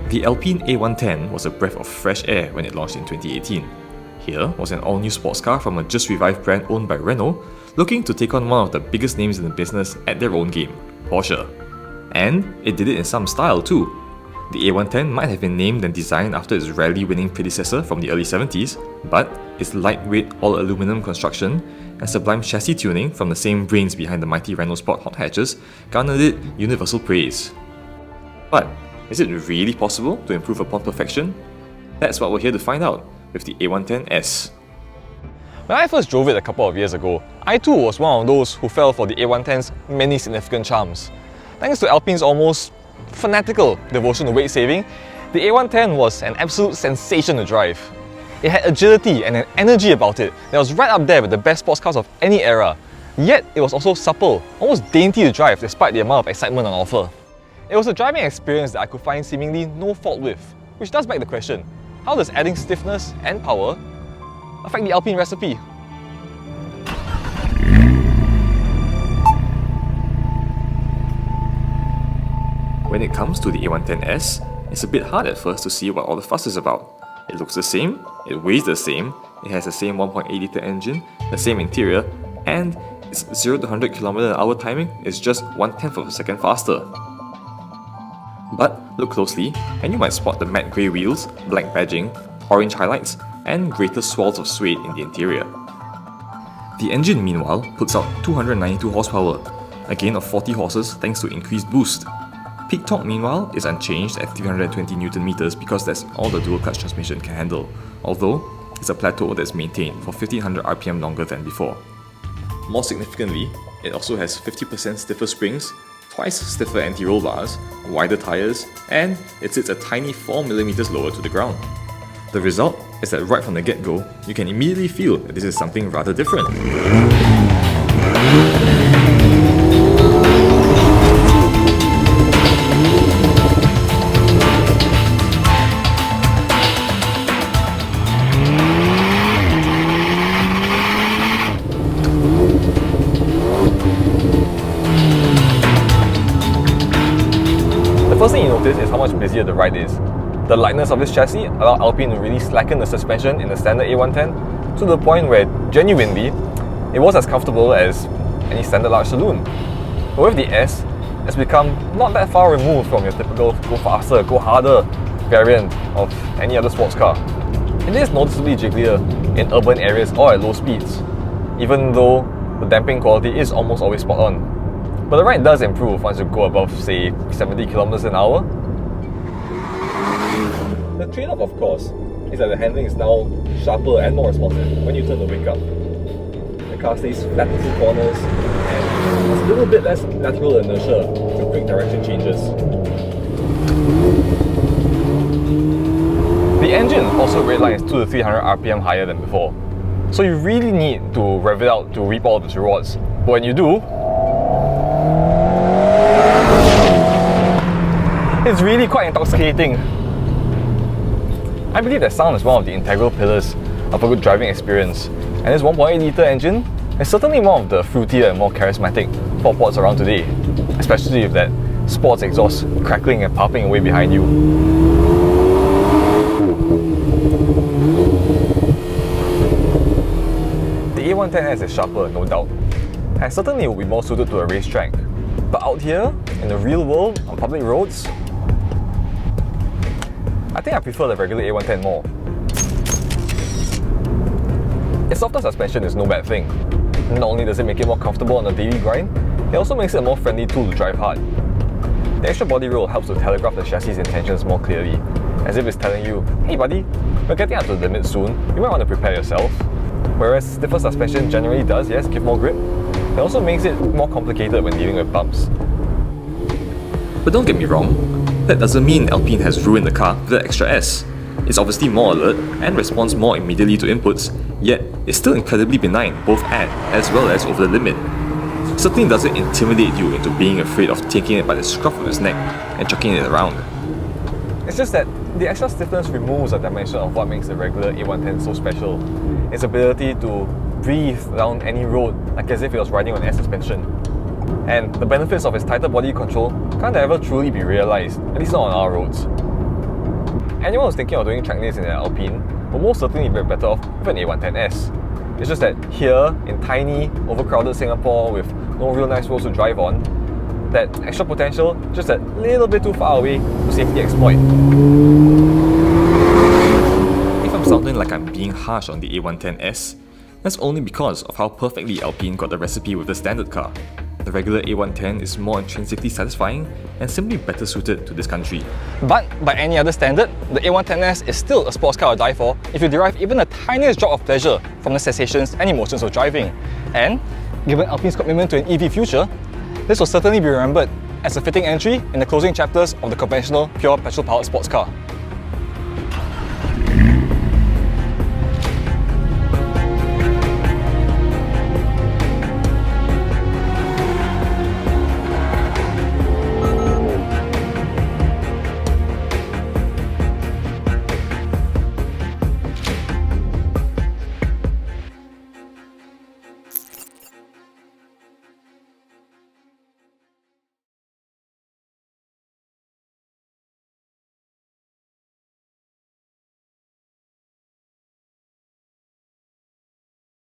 The Alpine A110 was a breath of fresh air when it launched in 2018. Here was an all-new sports car from a just-revived brand owned by Renault, looking to take on one of the biggest names in the business at their own game, Porsche. And it did it in some style too. The A110 might have been named and designed after its rally-winning predecessor from the early 70s, but its lightweight all-aluminum construction and sublime chassis tuning from the same brains behind the mighty Renault Sport hot hatches garnered it universal praise. But is it really possible to improve upon perfection? That's what we're here to find out with the A110S. When I first drove it a couple of years ago, I too was one of those who fell for the A110's many significant charms. Thanks to Alpine's almost fanatical devotion to weight saving, the A110 was an absolute sensation to drive. It had agility and an energy about it that was right up there with the best sports cars of any era. Yet it was also supple, almost dainty to drive despite the amount of excitement on offer. It was a driving experience that I could find seemingly no fault with, which does beg the question, how does adding stiffness and power affect the Alpine recipe? When it comes to the A110S, it's a bit hard at first to see what all the fuss is about. It looks the same, it weighs the same, it has the same 1.8 litre engine, the same interior, and its 0 to 100 km/h timing is just 1/10 of a second faster. But look closely, and you might spot the matte grey wheels, black badging, orange highlights, and greater swirls of suede in the interior. The engine, meanwhile, puts out 292 horsepower, a gain of 40 horses thanks to increased boost. Peak torque, meanwhile, is unchanged at 320 Nm because that's all the dual-clutch transmission can handle, although it's a plateau that's maintained for 1500 RPM longer than before. More significantly, it also has 50% stiffer springs, twice stiffer anti-roll bars, wider tyres, and it sits a tiny 4mm lower to the ground. The result is that right from the get-go, you can immediately feel that this is something rather different. The first thing you notice is how much busier the ride is. The lightness of this chassis allowed Alpine to really slacken the suspension in the standard A110 to the point where, genuinely, it was as comfortable as any standard large saloon. But with the S, it's become not that far removed from your typical go faster, go harder variant of any other sports car. It is noticeably jigglier in urban areas or at low speeds, even though the damping quality is almost always spot on. But the ride does improve once you go above, say, 70 km/h. The trade-off, of course, is that the handling is now sharper and more responsive when you turn the wake up. The car stays flat through corners and has a little bit less lateral inertia to quick direction changes. The engine also redlines 200 to 300 RPM higher than before, so you really need to rev it out to reap all of its rewards. But when you do, it's really quite intoxicating. I believe that sound is one of the integral pillars of a good driving experience, and this 1.8 litre engine is certainly one of the fruitier and more charismatic foreports around today, especially with that sports exhaust crackling and popping away behind you. The A110S is sharper, no doubt, and certainly will be more suited to a racetrack. But out here, in the real world, on public roads, I think I prefer the regular A110 more. Its softer suspension is no bad thing. Not only does it make it more comfortable on the daily grind, it also makes it a more friendly tool to drive hard. The extra body roll helps to telegraph the chassis intentions more clearly, as if it's telling you, hey buddy, we're getting up to the limit soon, you might want to prepare yourself. Whereas stiffer suspension generally does, yes, give more grip, it also makes it more complicated when dealing with bumps. But don't get me wrong, that doesn't mean Alpine has ruined the car with the extra S. It's obviously more alert and responds more immediately to inputs, yet it's still incredibly benign both at as well as over the limit. It certainly doesn't intimidate you into being afraid of taking it by the scruff of its neck and chucking it around. It's just that the extra stiffness removes a dimension of what makes the regular A110 so special. Its ability to breathe down any road like as if it was riding on air suspension. And the benefits of its tighter body control can't ever truly be realised, at least not on our roads. anyone who's thinking of doing track days in an Alpine will most certainly be better off with an A110S. It's just that here, in tiny, overcrowded Singapore with no real nice roads to drive on, that extra potential is just a little bit too far away to safely exploit. If I'm sounding like I'm being harsh on the A110S, that's only because of how perfectly Alpine got the recipe with the standard car. The regular A110 is more intrinsically satisfying and simply better suited to this country. But by any other standard, the A110S is still a sports car to die for if you derive even the tiniest drop of pleasure from the sensations and emotions of driving. And given Alpine's commitment to an EV future, this will certainly be remembered as a fitting entry in the closing chapters of the conventional pure petrol-powered sports car.